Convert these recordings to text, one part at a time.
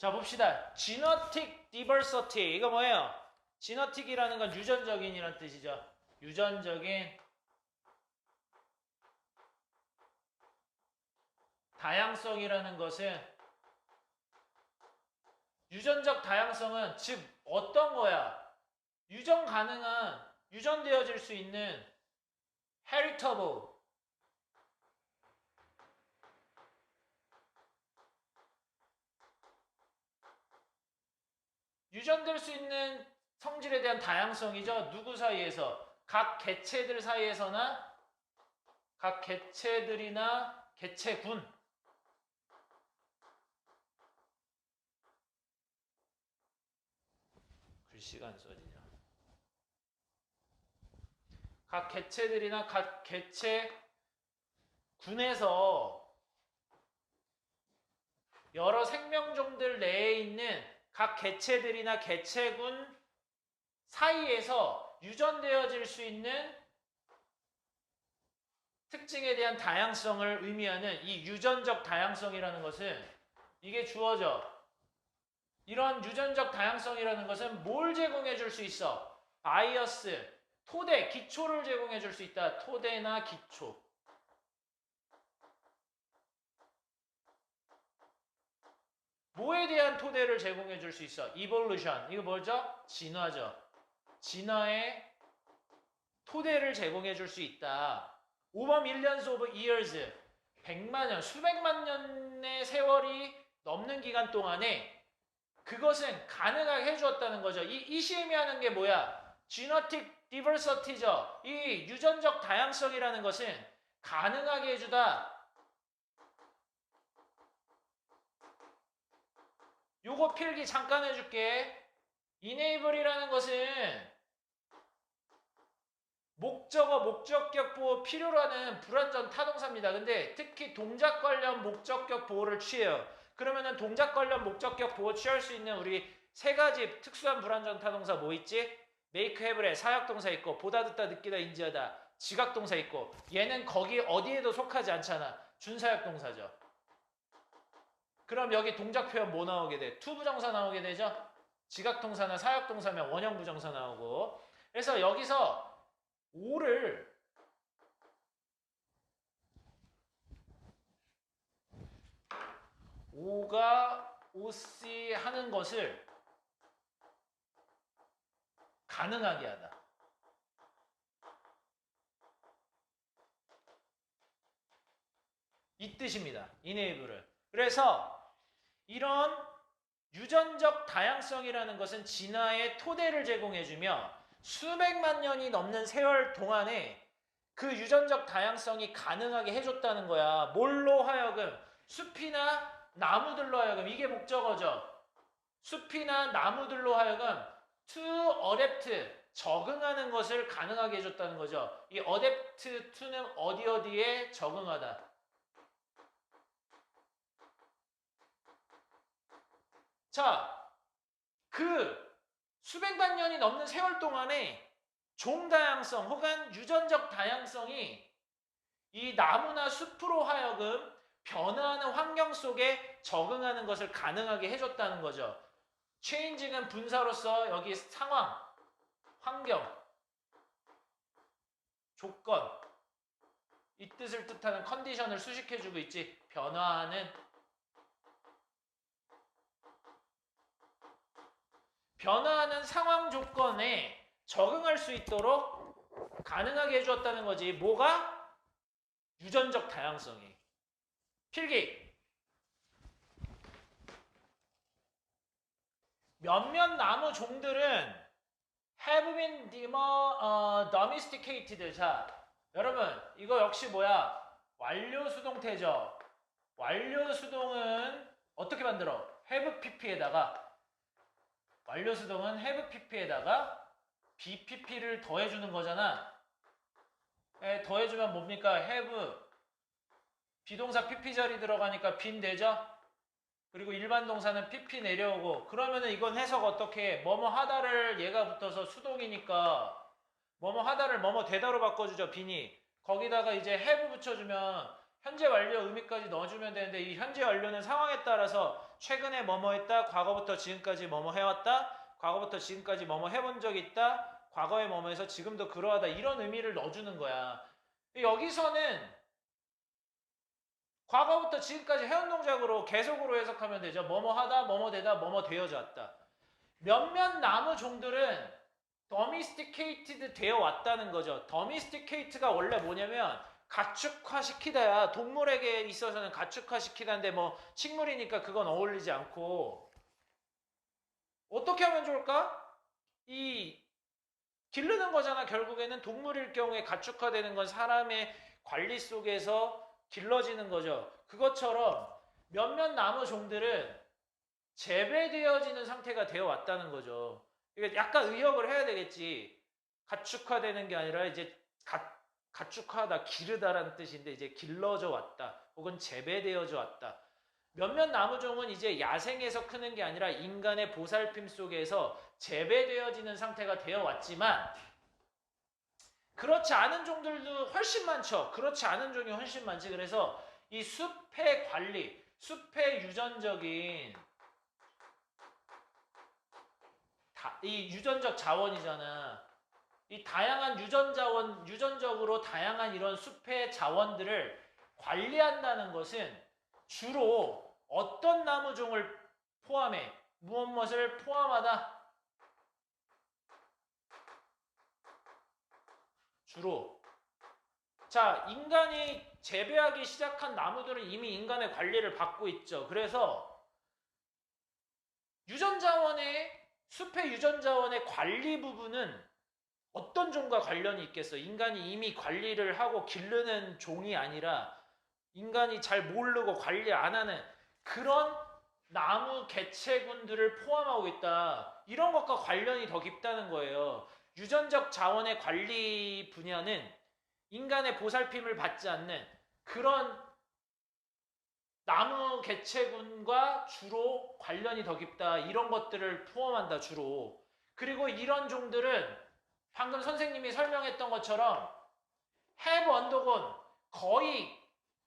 자, 봅시다. Genetic diversity. 이거 뭐예요? Genetic이라는 건 유전적인이란 뜻이죠. 유전적인 다양성이라는 것은 유전적 다양성은 즉 어떤 거야? 유전 가능한, 유전되어질 수 있는 heritable 유전될 수 있는 성질에 대한 다양성이죠. 누구 사이에서? 각 개체들 사이에서나 각 개체들이나 개체군 글씨가 안 써지냐. 각 개체들이나 각 개체군에서 여러 생명종들 내에 있는 각 개체들이나 개체군 사이에서 유전되어질 수 있는 특징에 대한 다양성을 의미하는 이 유전적 다양성이라는 것은 이게 주어져. 이런 유전적 다양성이라는 것은 뭘 제공해 줄 수 있어? 바이어스, 토대, 기초를 제공해 줄 수 있다. 토대나 기초. 뭐에 대한 토대를 제공해 줄 수 있어? evolution. 이거 뭐죠? 진화죠. 진화의 토대를 제공해 줄 수 있다. over millions of years. 100만 년, 수백만 년의 세월이 넘는 기간 동안에 그것은 가능하게 해주었다는 거죠. 이 시험이하는 게 뭐야? genetic diversity죠. 이 유전적 다양성이라는 것은 가능하게 해주다. 요거 필기 잠깐 해줄게. enable이라는 것은 목적어, 목적격 보호 필요로 하는 불완전 타동사입니다. 근데 특히 동작 관련 목적격 보호를 취해요. 그러면은 동작 관련 목적격 보호 취할 수 있는 우리 세 가지 특수한 불완전 타동사 뭐 있지? make, have에 사역동사 있고 보다 듣다 느끼다 인지하다 지각동사 있고 얘는 거기 어디에도 속하지 않잖아. 준사역동사죠. 그럼 여기 동작 표현 뭐 나오게 돼? 투부정사 나오게 되죠? 지각동사나 사역동사면 원형부정사 나오고. 그래서 여기서 오를 오가 오씨 하는 것을 가능하게 하다. 이 뜻입니다. enable을. 그래서 이런 유전적 다양성이라는 것은 진화의 토대를 제공해주며 수백만 년이 넘는 세월 동안에 그 유전적 다양성이 가능하게 해줬다는 거야. 뭘로 하여금? 숲이나 나무들로 하여금. 이게 목적어죠. 숲이나 나무들로 하여금 to adapt, 적응하는 것을 가능하게 해줬다는 거죠. 이 adapt to는 어디에 적응하다. 자, 그 수백만 년이 넘는 세월 동안에 종다양성 혹은 유전적 다양성이 이 나무나 숲으로 하여금 변화하는 환경 속에 적응하는 것을 가능하게 해줬다는 거죠. change는 분사로서 여기 상황, 환경, 조건 이 뜻을 뜻하는 컨디션을 수식해주고 있지. 변화하는 상황 조건에 적응할 수 있도록 가능하게 해주었다는 거지. 뭐가? 유전적 다양성이. 필기. 몇몇 나무 종들은 have been domesticated. 자, 여러분 이거 역시 뭐야? 완료 수동태죠. 완료 수동은 어떻게 만들어? have pp에다가 완료 수동은 have pp에다가 bpp를 더해주는 거잖아. 더해주면 뭡니까? have 비동사 pp 자리 들어가니까 빈 되죠? 그리고 일반 동사는 pp 내려오고. 그러면은 이건 해석 어떻게 해? 뭐뭐 하다를 얘가 붙어서 수동이니까 뭐뭐 하다를 뭐뭐 되다로 바꿔주죠. 빈이. 거기다가 이제 have 붙여주면 현재 완료 의미까지 넣어주면 되는데 이 현재 완료는 상황에 따라서 최근에 뭐뭐 했다. 과거부터 지금까지 뭐뭐 해왔다. 과거부터 지금까지 뭐뭐 해본 적 있다. 과거에 뭐뭐 해서 지금도 그러하다. 이런 의미를 넣어주는 거야. 여기서는 과거부터 지금까지 해온 동작으로 계속으로 해석하면 되죠. 뭐뭐 하다, 뭐뭐 되다, 뭐뭐 되어져 왔다. 몇몇 나무 종들은 domesticated 되어 왔다는 거죠. domesticate가 원래 뭐냐면 가축화시키다야. 동물에게 있어서는 가축화시키다인데 뭐 식물이니까 그건 어울리지 않고 어떻게 하면 좋을까? 이 기르는 거잖아. 결국에는 동물일 경우에 가축화되는 건 사람의 관리 속에서 길러지는 거죠. 그것처럼 몇몇 나무 종들은 재배되어지는 상태가 되어 왔다는 거죠. 이게 약간 의역을 해야 되겠지. 가축화되는 게 아니라 이제 가축화하다, 기르다라는 뜻인데 이제 길러져 왔다. 혹은 재배되어져 왔다. 몇몇 나무종은 이제 야생에서 크는 게 아니라 인간의 보살핌 속에서 재배되어지는 상태가 되어 왔지만 그렇지 않은 종들도 훨씬 많죠. 그렇지 않은 종이 훨씬 많지. 그래서 이 숲의 관리, 숲의 유전적인 이 유전적 자원이잖아. 이 다양한 유전적으로 다양한 이런 숲의 자원들을 관리한다는 것은 주로 어떤 나무종을 포함해? 무엇을 포함하다? 주로. 자, 인간이 재배하기 시작한 나무들은 이미 인간의 관리를 받고 있죠. 그래서 숲의 유전자원의 관리 부분은 어떤 종과 관련이 있겠어? 인간이 이미 관리를 하고 기르는 종이 아니라 인간이 잘 모르고 관리 안 하는 그런 나무 개체군들을 포함하고 있다. 이런 것과 관련이 더 깊다는 거예요. 유전적 자원의 관리 분야는 인간의 보살핌을 받지 않는 그런 나무 개체군과 주로 관련이 더 깊다. 이런 것들을 포함한다, 주로. 그리고 이런 종들은 방금 선생님이 설명했던 것처럼 have undergone 거의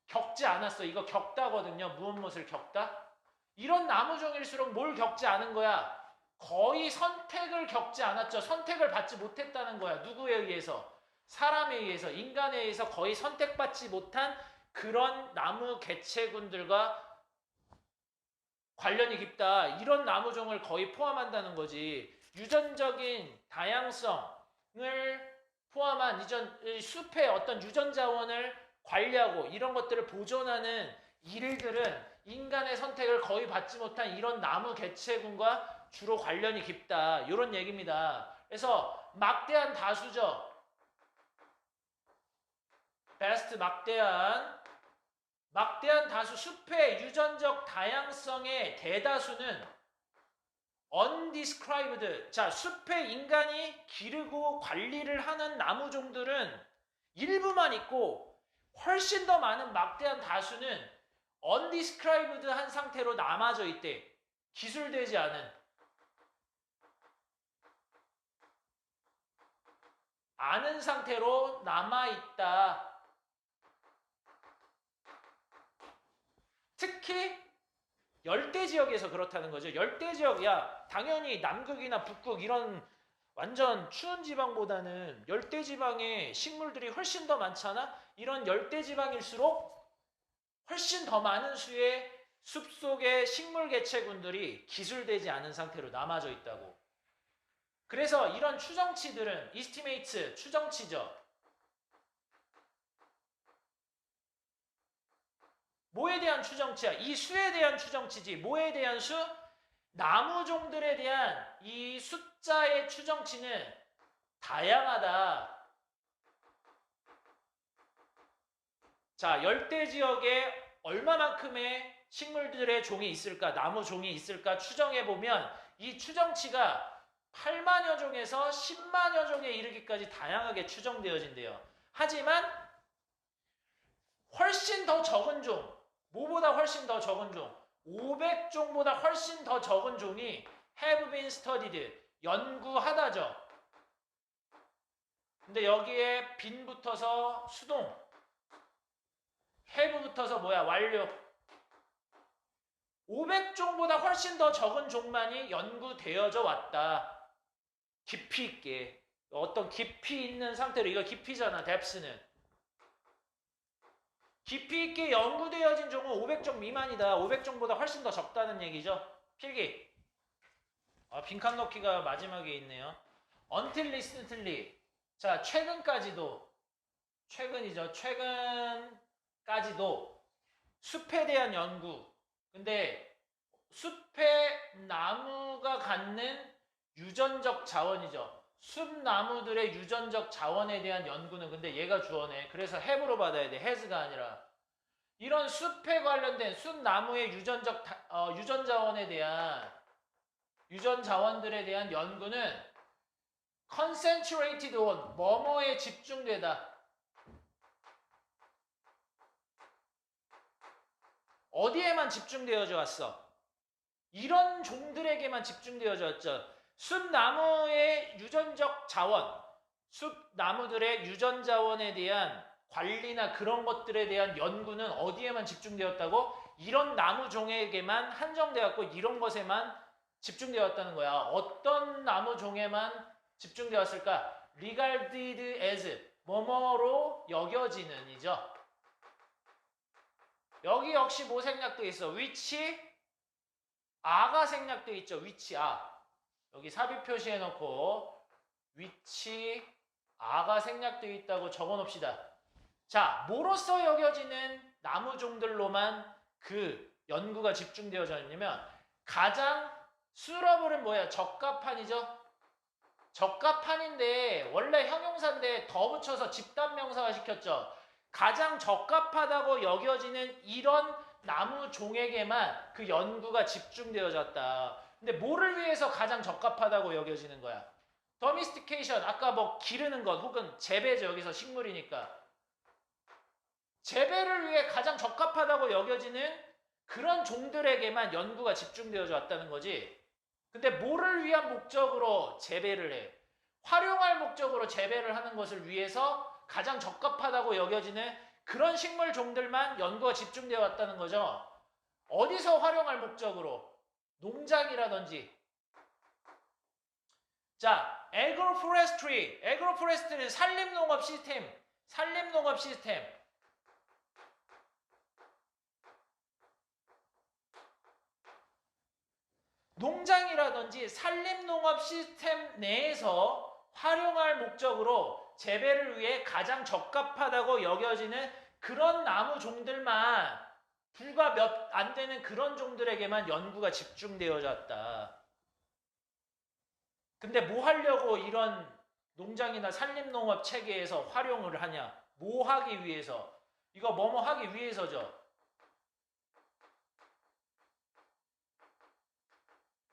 겪지 않았어. 이거 겪다거든요. 무엇을 겪다? 이런 나무종일수록 뭘 겪지 않은 거야? 거의 선택을 겪지 않았죠. 선택을 받지 못했다는 거야. 누구에 의해서? 사람에 의해서, 인간에 의해서 거의 선택받지 못한 그런 나무 개체군들과 관련이 깊다. 이런 나무종을 거의 포함한다는 거지. 유전적인 다양성을 포함한 숲의 어떤 유전자원을 관리하고 이런 것들을 보존하는 일들은 인간의 선택을 거의 받지 못한 이런 나무 개체군과 주로 관련이 깊다. 이런 얘기입니다. 그래서 막대한 다수죠. 베스트 막대한 다수 숲의 유전적 다양성의 대다수는 undescribed. 자, 숲에 인간이 기르고 관리를 하는 나무종들은 일부만 있고 훨씬 더 많은 막대한 다수는 undescribed 한 상태로 남아져 있대. 기술되지 않은. 아는 상태로 남아있다. 특히 열대 지역에서 그렇다는 거죠. 열대 지역이야. 당연히 남극이나 북극 이런 완전 추운 지방보다는 열대 지방에 식물들이 훨씬 더 많잖아. 이런 열대 지방일수록 훨씬 더 많은 수의 숲속의 식물 개체군들이 기술되지 않은 상태로 남아져 있다고. 그래서 이런 추정치들은 이스티메이트 추정치죠. 뭐에 대한 추정치야? 이 수에 대한 추정치지. 뭐에 대한 수? 나무종들에 대한 이 숫자의 추정치는 다양하다. 자, 열대 지역에 얼마만큼의 식물들의 종이 있을까? 나무종이 있을까? 추정해보면 이 추정치가 8만여 종에서 10만여 종에 이르기까지 다양하게 추정되어진대요. 하지만 훨씬 더 적은 종, 뭐보다 훨씬 더 적은 종? 500종보다 훨씬 더 적은 종이 have been studied, 연구하다죠. 근데 여기에 been 붙어서 수동, have 붙어서 뭐야? 완료. 500종보다 훨씬 더 적은 종만이 연구되어져 왔다. 깊이 있게. 어떤 깊이 있는 상태로, 이거 깊이잖아, depth는. 깊이 있게 연구되어진 종은 500종 미만이다. 500종보다 훨씬 더 적다는 얘기죠. 필기. 빈칸 넣기가 마지막에 있네요. Until recently. 자, 최근까지도. 최근이죠. 최근까지도 숲에 대한 연구. 근데 숲의 나무가 갖는 유전적 자원이죠. 숲나무들의 유전적 자원에 대한 연구는, 근데 얘가 주어네. 그래서 have로 받아야 돼. has가 아니라. 이런 숲에 관련된 숲나무의 유전 자원에 대한, 유전 자원들에 대한 연구는 concentrated on, 뭐뭐에 집중되다. 어디에만 집중되어져 왔어? 이런 종들에게만 집중되어져 왔죠. 숲나무의 유전적 자원, 숲나무들의 유전 자원에 대한 관리나 그런 것들에 대한 연구는 어디에만 집중되었다고? 이런 나무 종에게만 한정되었고 이런 것에만 집중되었다는 거야. 어떤 나무 종에만 집중되었을까? regarded as, 뭐뭐로 여겨지는 이죠. 여기 역시 뭐 생략돼 있어? which, 아가 생략돼 있죠. which, 아. 여기 삽입 표시해 놓고 which, 아가 생략되어 있다고 적어 놓읍시다. 자, 뭐로써 여겨지는 나무종들로만 그 연구가 집중되어져 있냐면, 가장 suitable은 뭐야? 적합한이죠. 적합한인데 원래 형용사인데 더 붙여서 집단명사화 시켰죠. 가장 적합하다고 여겨지는 이런 나무종에게만 그 연구가 집중되어졌다. 근데 뭐를 위해서 가장 적합하다고 여겨지는 거야? 더미스티케이션, 아까 뭐 기르는 것 혹은 재배죠. 여기서 식물이니까. 재배를 위해 가장 적합하다고 여겨지는 그런 종들에게만 연구가 집중되어져 왔다는 거지. 근데 뭐를 위한 목적으로 재배를 해? 활용할 목적으로 재배를 하는 것을 위해서 가장 적합하다고 여겨지는 그런 식물 종들만 연구가 집중되어 왔다는 거죠. 어디서 활용할 목적으로? 농장이라든지. 자, agroforestry. agroforestry는 산림농업 시스템. 산림농업 시스템. 농장이라든지 산림농업 시스템 내에서 활용할 목적으로 재배를 위해 가장 적합하다고 여겨지는 그런 나무 종들만, 불과 몇 안 되는 그런 종들에게만 연구가 집중되어졌다. 근데 뭐 하려고 이런 농장이나 산림농업 체계에서 활용을 하냐? 뭐 하기 위해서? 이거 뭐뭐 하기 위해서죠.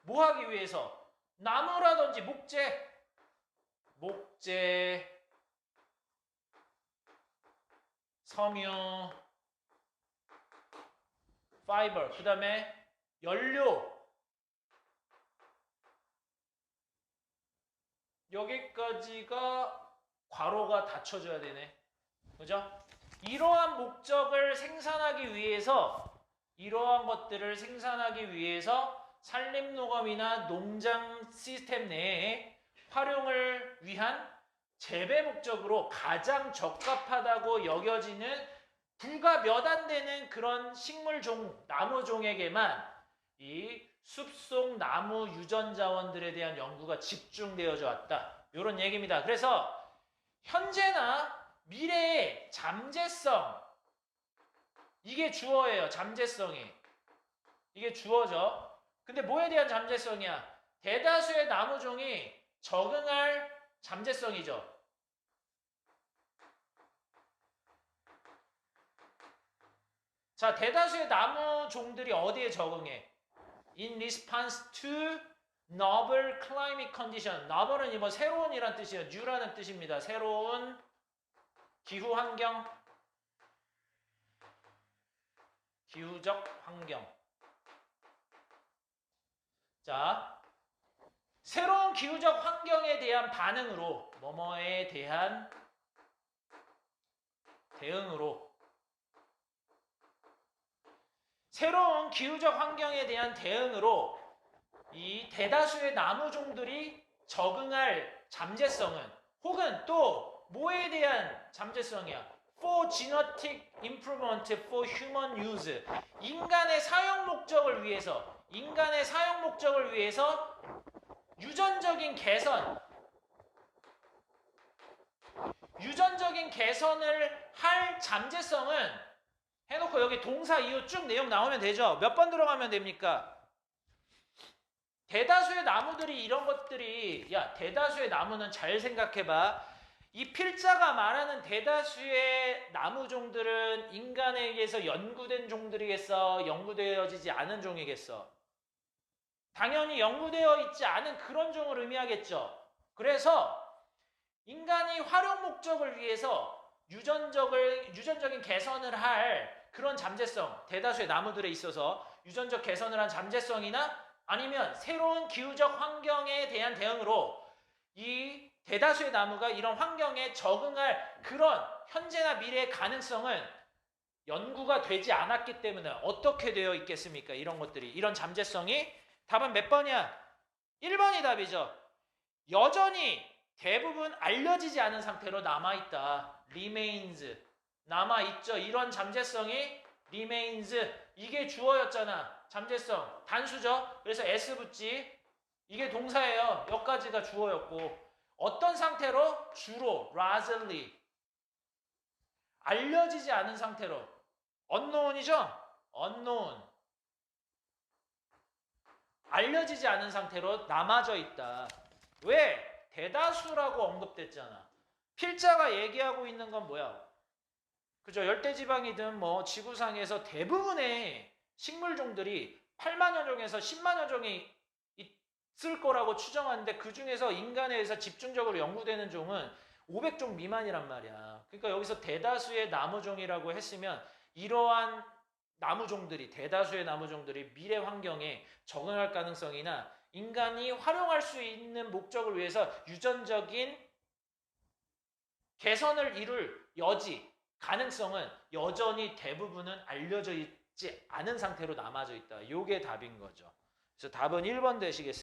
뭐 하기 위해서? 나무라든지 목재, 섬유, 파이버, 그 다음에 연료. 여기까지가 괄호가 닫혀줘야 되네. 그죠? 이러한 목적을 생산하기 위해서, 이러한 것들을 생산하기 위해서 산림농업이나 농장 시스템 내에 활용을 위한 재배 목적으로 가장 적합하다고 여겨지는 불과 몇 안 되는 그런 식물종, 나무종에게만 이 숲속 나무 유전 자원들에 대한 연구가 집중되어져 왔다. 이런 얘기입니다. 그래서 현재나 미래의 잠재성, 이게 주어예요. 잠재성이. 이게 주어죠. 근데 뭐에 대한 잠재성이야? 대다수의 나무종이 적응할 잠재성이죠. 자, 대다수의 나무종들이 어디에 적응해? In response to novel climate condition. noble은 뭐 새로운이란 뜻이에요. new라는 뜻입니다. 새로운 기후 환경, 기후적 환경. 자, 새로운 기후적 환경에 대한 반응으로, 뭐뭐에 대한 대응으로 새로운 기후적 환경에 대한 대응으로 이 대다수의 나무종들이 적응할 잠재성은 혹은 또 뭐에 대한 잠재성이야? For genetic improvement for human use. 인간의 사용 목적을 위해서 유전적인 개선을 할 잠재성은 해놓고 여기 동사 이후 쭉 내용 나오면 되죠. 몇 번 들어가면 됩니까? 대다수의 나무들이 이런 것들이 대다수의 나무는 잘 생각해봐. 이 필자가 말하는 대다수의 나무종들은 인간에 의해서 연구된 종들이겠어? 연구되어지지 않은 종이겠어? 당연히 연구되어 있지 않은 그런 종을 의미하겠죠. 그래서 인간이 활용 목적을 위해서 유전적인 개선을 할 그런 잠재성, 대다수의 나무들에 있어서 유전적 개선을 한 잠재성이나 아니면 새로운 기후적 환경에 대한 대응으로 이 대다수의 나무가 이런 환경에 적응할 그런 현재나 미래의 가능성은 연구가 되지 않았기 때문에 어떻게 되어 있겠습니까? 이런 것들이, 이런 잠재성이. 답은 몇 번이야? 1번이 답이죠. 여전히 대부분 알려지지 않은 상태로 남아있다. remains. 남아있죠. 이런 잠재성이 remains. 이게 주어였잖아. 잠재성. 단수죠. 그래서 s 붙지. 이게 동사예요. 여기까지가 주어였고. 어떤 상태로? 주로 largely. 알려지지 않은 상태로. unknown이죠? unknown. 알려지지 않은 상태로 남아져 있다. 왜? 대다수라고 언급됐잖아. 필자가 얘기하고 있는 건 뭐야? 그죠? 열대지방이든 뭐 지구상에서 대부분의 식물종들이 8만여 종에서 10만여 종이 있을 거라고 추정하는데 그 중에서 인간에 의해서 집중적으로 연구되는 종은 500종 미만이란 말이야. 그러니까 여기서 대다수의 나무종이라고 했으면 이러한 대다수의 나무종들이 미래 환경에 적응할 가능성이나 인간이 활용할 수 있는 목적을 위해서 유전적인 개선을 이룰 가능성은 여전히 대부분은 알려져 있지 않은 상태로 남아져 있다. 이게 답인 거죠. 그래서 답은 1번 되시겠습니다.